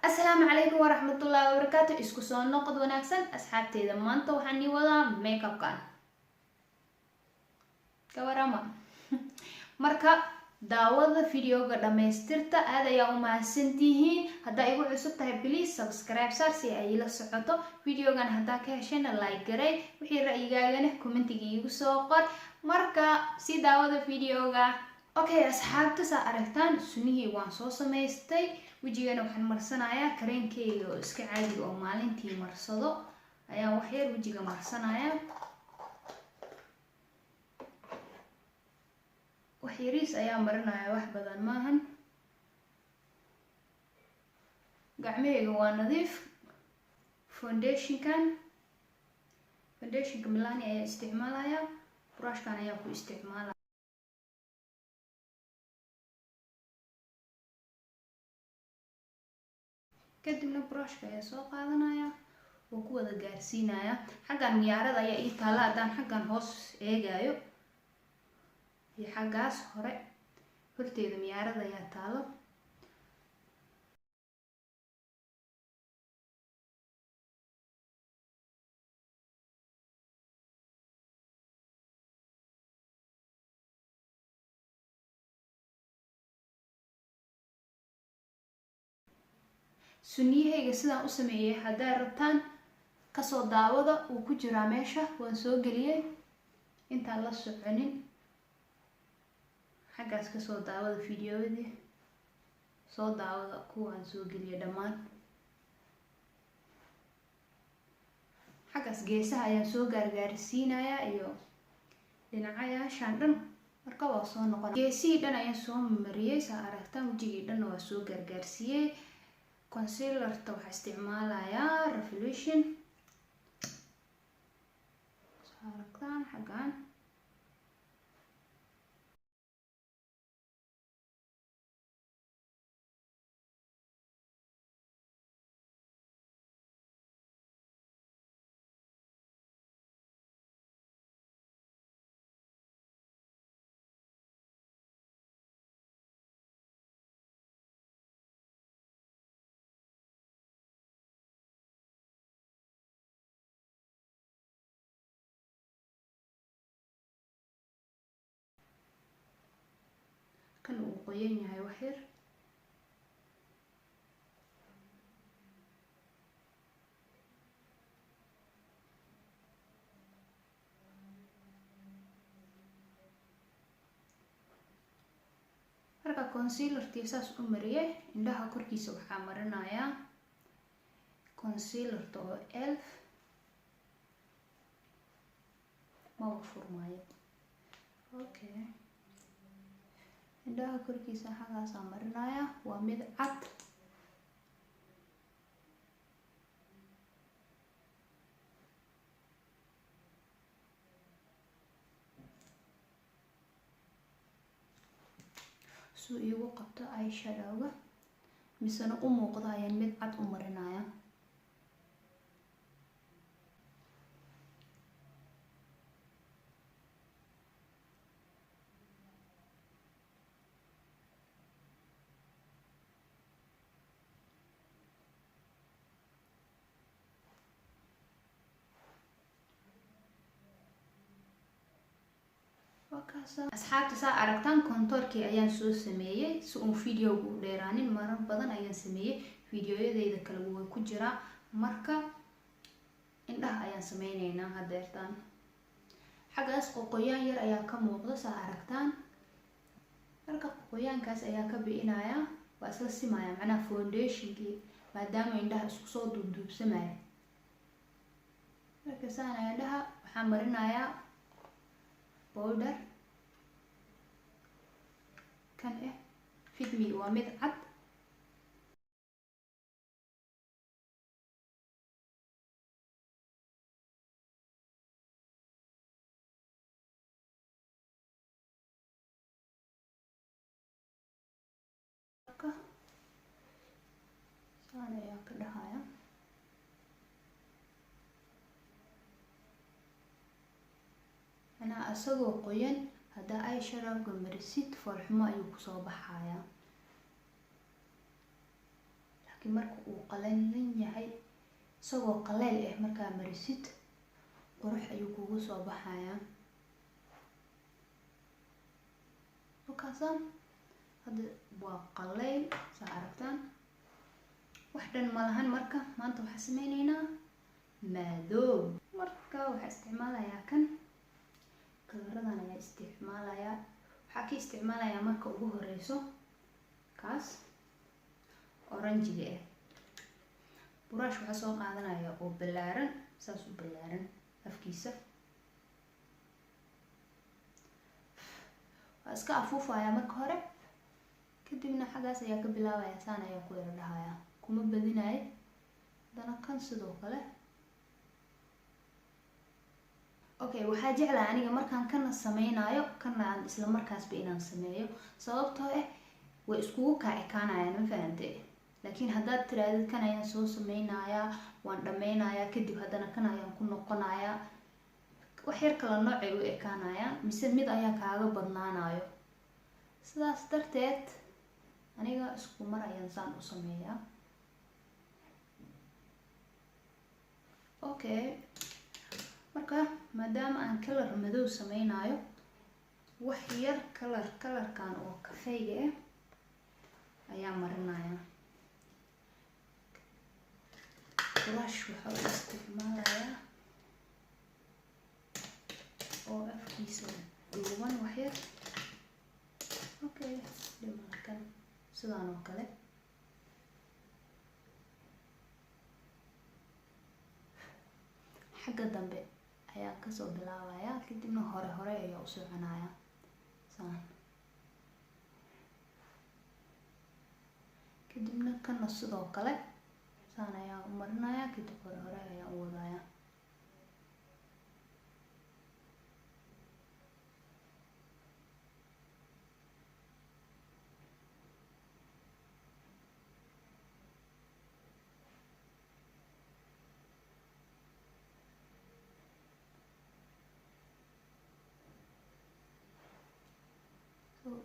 السلام عليكم ورحمة الله وبركاته. isku soo noqod wanaagsan asxaabteeda. maanta waxaan ni wadaa makeup kan kawarama marka daawada videoga dhameystirta aad ayaa u mahadsantihiin. haddaa igu cusub tahay please subscribe saar si ay ila socoto videogan. haddaa ka heshayna like garay, wixii ra'yigaagana commentiga igu soo qor. marka si daawada videoga. okay asxaabta, saa aragtaan sunihii waan soo samaystay. wejigana waxaan marsanayaa kareenkeyga oo iska caadi oo maalintii marsado ayaa wax yar wejiga marsanayaa. wax yariis ayaa marinayaa, wax badan maahan. gacmaheyga waa nadiif. foundationka Milani ayaa isticmaalayaa. brushkan ayaa ku isticmaalaya. kadibna brushka ayaa soo qaadanaya oo ku wada gaarsiinaya. xaggan miyaarada ayaa ii taala. haddaan xaggan hoos eegayo iyo xaggaas hore horteeda miyaarada ayaa taalo. suniyahayga sidaan u sameeyay haddaa rabtaan kasoo daawada, uu ku jiraa meesha. waan soo geliyay intaan la soconin. xaggaas kasoo daawada videoyadii, soo daawada kuwaan soo geliyay dhammaan. xaggaas geesaha ayaan soo gaargaarsiinayaa iyo dhinacayaashaan dhan. marka waa soo noqon. geesihii dhan ayaan soo mariyay. saa aragtaan wejigii dhanna waa soo gaargaarsiiyey. concealerta waxaa isticmaalayaa Revolution. saa aragtaan xaggaan kan uu qoyan yahay wax yar. marka concealertii saas u mariyay, indhaha korkiisa waxaa marinayaa concealerta oo elf maba furmaayo. okay indhaha korkiisa xagaasaa marinaya. waa mid cad. suu iigu qabto eyeshadowga misena u muuqda ayaan mid cad u marinaya. asxaabta, saa aragtaan kontoorkii ayaan soo sameeyay si uu videogu u dheeraanin. marar badan ayaan sameeyay, videoyadeyda kale way ku jiraa. marka indhaha ayaan sameyneynaa hadeertaan. xaggaas qoqoyaan yar ayaa ka muuqda. saa aragtaan marka qoqoyaankaas ayaa ka bi'inaya. waa isla simaya macnaha foundationkii, maadaama indhaha isku soo duubduubsamaya. marka saana indhaha waxaa marinayaa powder kan Fit Me waa mid cad. saan ayaa ka dhahaya. anaa asagoo qoyan haddaa eyeshadowga marisid foolxumo ayuu kusoo baxayaa. laakiin marka uu qalalan yahay isagoo qaleel ah markaa marisid qurux ayuu kugu soo baxayaa. وكاسان هذا وقليل سعرفتان واحدة مالهن مركة ما أنتوا حسمينينا ماذوب مركة وحاستعمالها يا كن كلردان يا استعمالها يا حكي استعمالها يا مركة أبوه ريسو كاس أورنجي إيه براش وحسوق عندنا يا أو بلارن ساسو بلارن أفكيسة iska afuufaya marka hore kadibna xagaas ayaa ka bilaabaya saan ayaa ku yar dhahaya kuma badinaay dana kan sidoo kale. okay waxaa jeclaa aniga markaan kana sameynayo kana aan isla markaasba inaan sameeyo sababtoo ah way iskugu kaacikaanayaan ma fahantay. laakiin haddaad tiraadid kan ayaan soo sameynayaa waan dhameynayaa kadib haddana kan ayaan ku noqonayaa wax yar kala noocay u ekaanayaan mise mid ayaa kaaga badnaanayo. sidaas darteed aniga isku mar ayaan saan u sameeyaa. okay marka maadaama aan kalar madow sameynayo wax yar kalarkan oo kafeyga ah ayaa marinaya. brush waxa uu isticmaalayaa oo afkiisa dhuuban wax yar. okay dhimalkan sidaan oo kale xagga dambe ayaa kasoo bilaabaya kadibna hore ayaa u soconaya saan kadibna kana sidoo kale saan ayaa u marinaya kadib hore ayaa u wadaya.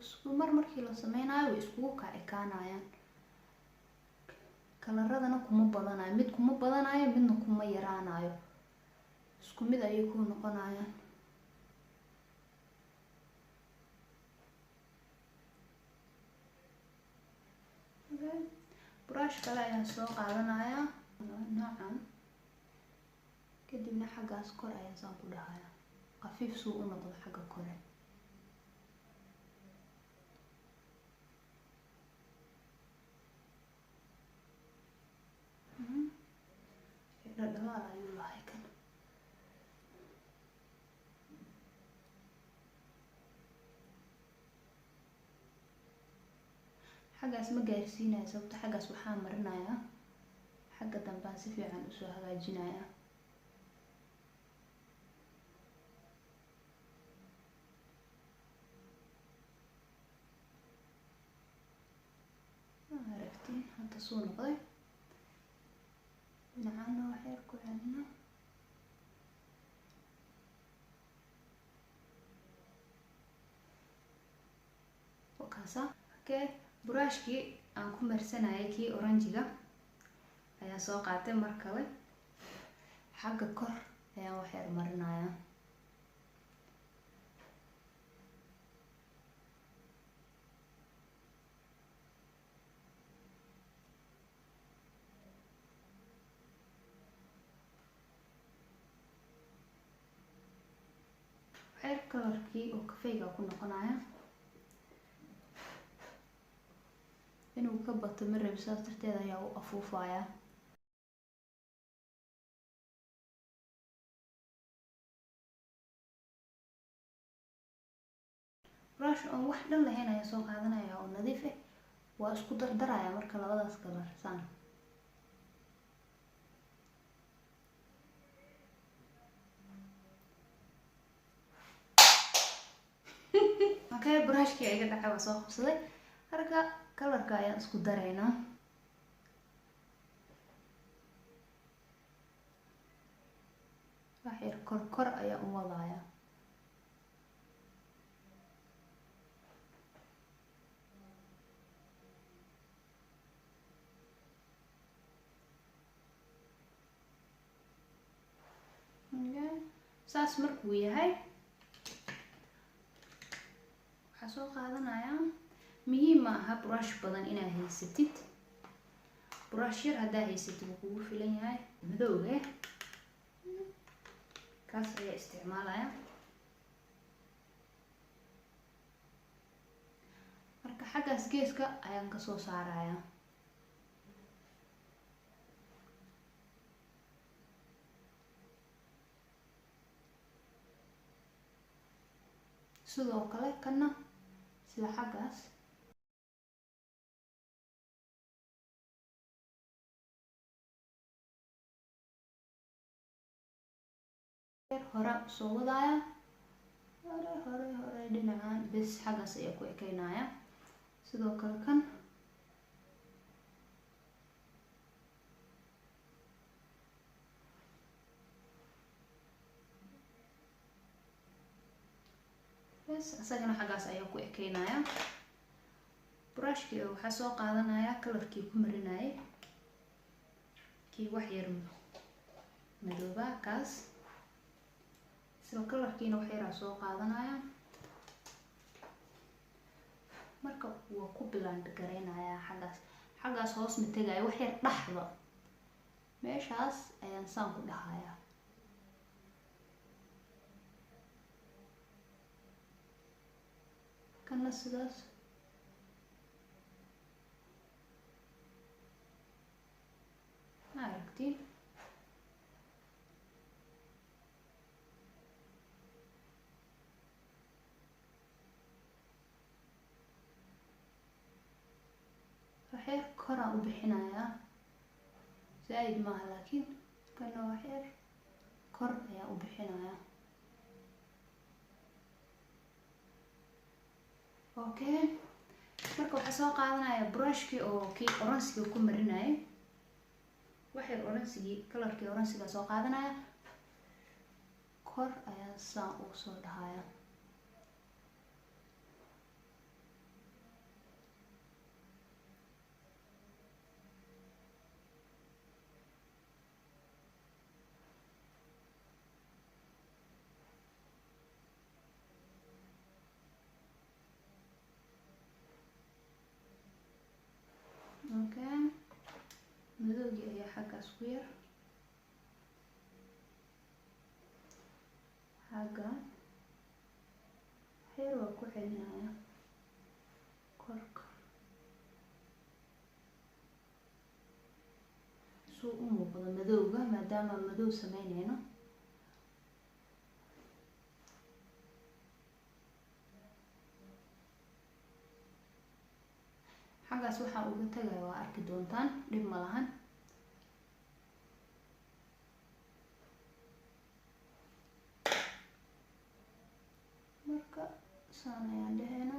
isku mar markii la sameynayo way iskugu kaacikaanayaan kalaradana kuma badanayo mid kuma badanayo midna kuma yaraanayo isku mid ayay ku noqonayaan. brush kale ayaan soo qaadanayaa noocan kadibna xaggaas kor ayaan saan ku dhahayaa qafiif suu u noqdo xagga kore. dhalaal ayuu lahay kan xaggaas ma gaarsiinayo sababta xaggaas waxaa marinayaa xagga dambaan si fiican usoo hagaajinaya. aragtiin hadda suu noqday dhinacana wax yar ku celina. wakaasa okay brushkii aan ku marsanayay kii oranjiga ayaa soo qaatay mar kale xagga kor ayaan wax yar marinaya. xeer kalarkii oo kafeyga ku noqonaya inuu ka bato ma rabi saas darteed ayaa u afuufaya. brush oo wax dhan lahayn ayaa soo qaadanaya oo nadiif ah waa isku dardaraya marka labadaas kalar saan. okay brushkii iga dhacay waa soo qabsaday marka kalarka ayaan isku daraynaa. wax yar kor ayaa u wadaya. saas markuu yahay waxaa soo qaadanayaa. muhiim ma aha brush badan inaad haysatid, brush yar haddaa haysatid wuu kugu filan yahay. madowga kaas ayaa isticmaalaya. marka xaggaas geeska ayaan kasoo saaraya. sidoo kale kana sida xaggaas hore soo wadaya, hore dhinacan bes xaggaas ayaa ku ekeynaya. sidoo kale kan bes asagana xaggaas ayaa ku ekeynaya. brushkii waxaa soo qaadanaya kalarkii ku marinayay, kii wax yar madooba kaas. isla kalarkiina wax yaraa soo qaadanaya. marka waa ku bilaand garaynaya xaggaas hoos ma tegaya, wax yar dhaxda meeshaas ayaan saan ku dhahaya. kana sidaas ma aragtiin. waxyar koraan u bixinayaa, zaaid maaha laakiin kana waxyar kor ayaa u bixinaya. okay, marka waxaa soo qaadanaya brushkii oo kii oransiga ku marinayay, waxyar oransigii kalarkii oransiga soo qaadanaya, kor ayaa saan ugu soo dhahaya. okay, madowgii ayaa xaggaas ku yar, xagga waxyar waa ku celinaya korka suu u muuqdo madowga, maadaama madow sameyneyno. xaggaas waxaa uga tagaya waa arki doontaan, dhib ma lahan. marka saan ayaan dheheyna.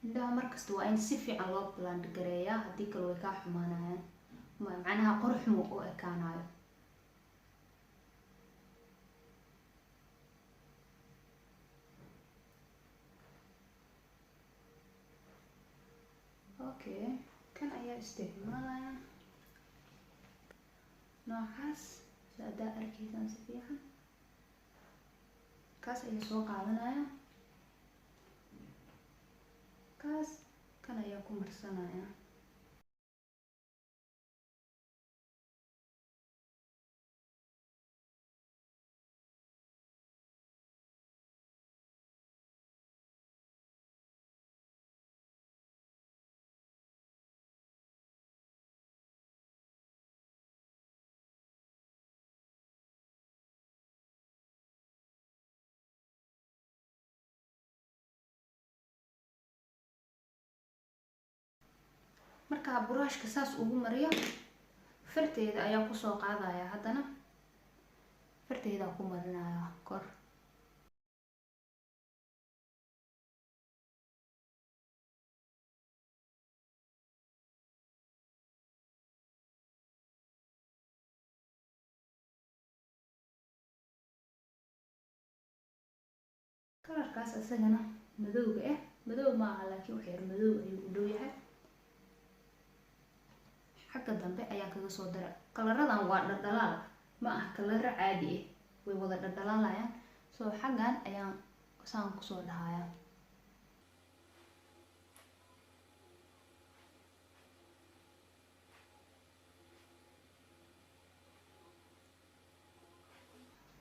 indhaha markasta waa in si fiican loo bilaand gareeyaa, haddii kale way kaa xumaanayaan, macnaha qorxumu u ekaanayo. okay, kan ayaa isticmaalaya noocaas haddaa arkaysaan si fiican. kaas ayaa soo qaadanaya, kaas kan ayaa ku marsanaya. marka brushka saas ugu mariyo, farteeda ayaa kusoo qaadaya, haddana farteeda ku marinaya kor. kalarkaas isagana madowga madow maaha laakiin wax yar madow ayuu u dhow yahay. xagga dambe ayaan kaga soo dara. Kalaradan waa dhaldhalaal ma aha kalara caadi ah, way wada dhaldhalaalayaan. So xaggan ayaan saan kusoo dhahayaa.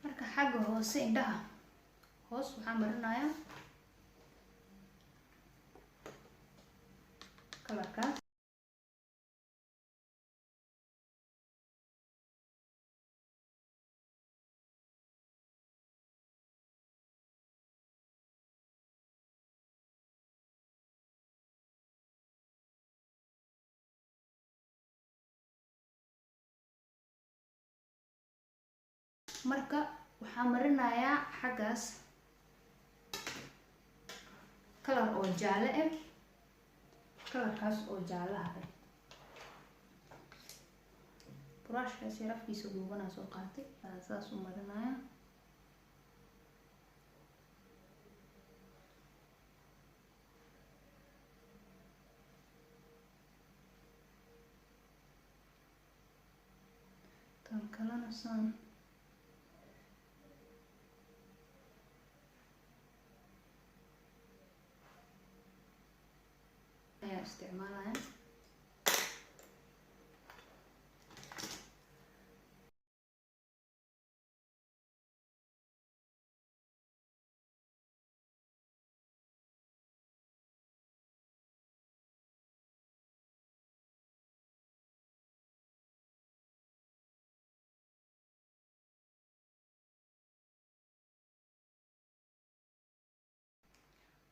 Marka xagga hoose indhaha hoos waxaan marinayaa kalarkaas. Marka waxaan marinayaa xaggaas kalar oo jaalle ah, kalarkaas oo jaalaha ah. Brushkaas yarafkiisa guubanaa soo qaatay, saas u marinayaa. Tan kalena saan ayaa isticmaalaya.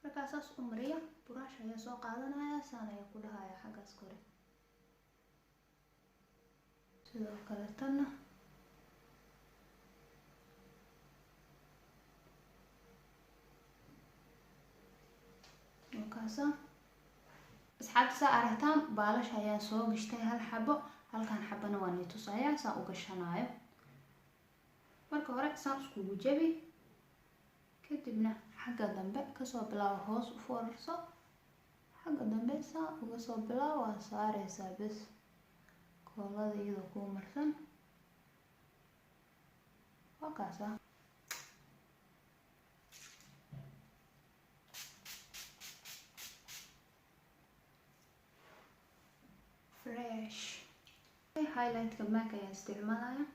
Markaa saas u mariya, brush ayaa soo qaadanaya, saan ayaa ku dhahaya xaggaas kore. Sidoo kale tanna markaasa asxaabta saa aragtaan baalasha ayaan soo gashtay hal xabo, halkan xabana waan i tusayaa saan u gashanayo. Marka hore saan iskugu jabi, kadibna xagga dambe kasoo bilaabo hoos u foorarso, xagga dambe saan uga soo bilaabo waa saaraysaa bes koolada iyadoo kuu marsan. Waa kaasa fresh. Highlightka MAC ayaan isticmaalaya.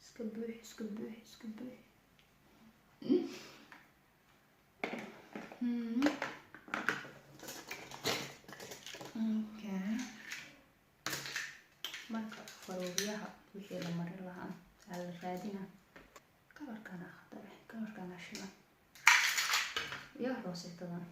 Iska buux. Okay. Marka faruuryaha wixii la marin lahaa waxaa la raadina kalarkana khadar, kalarkana shidan iyo rooseetadan.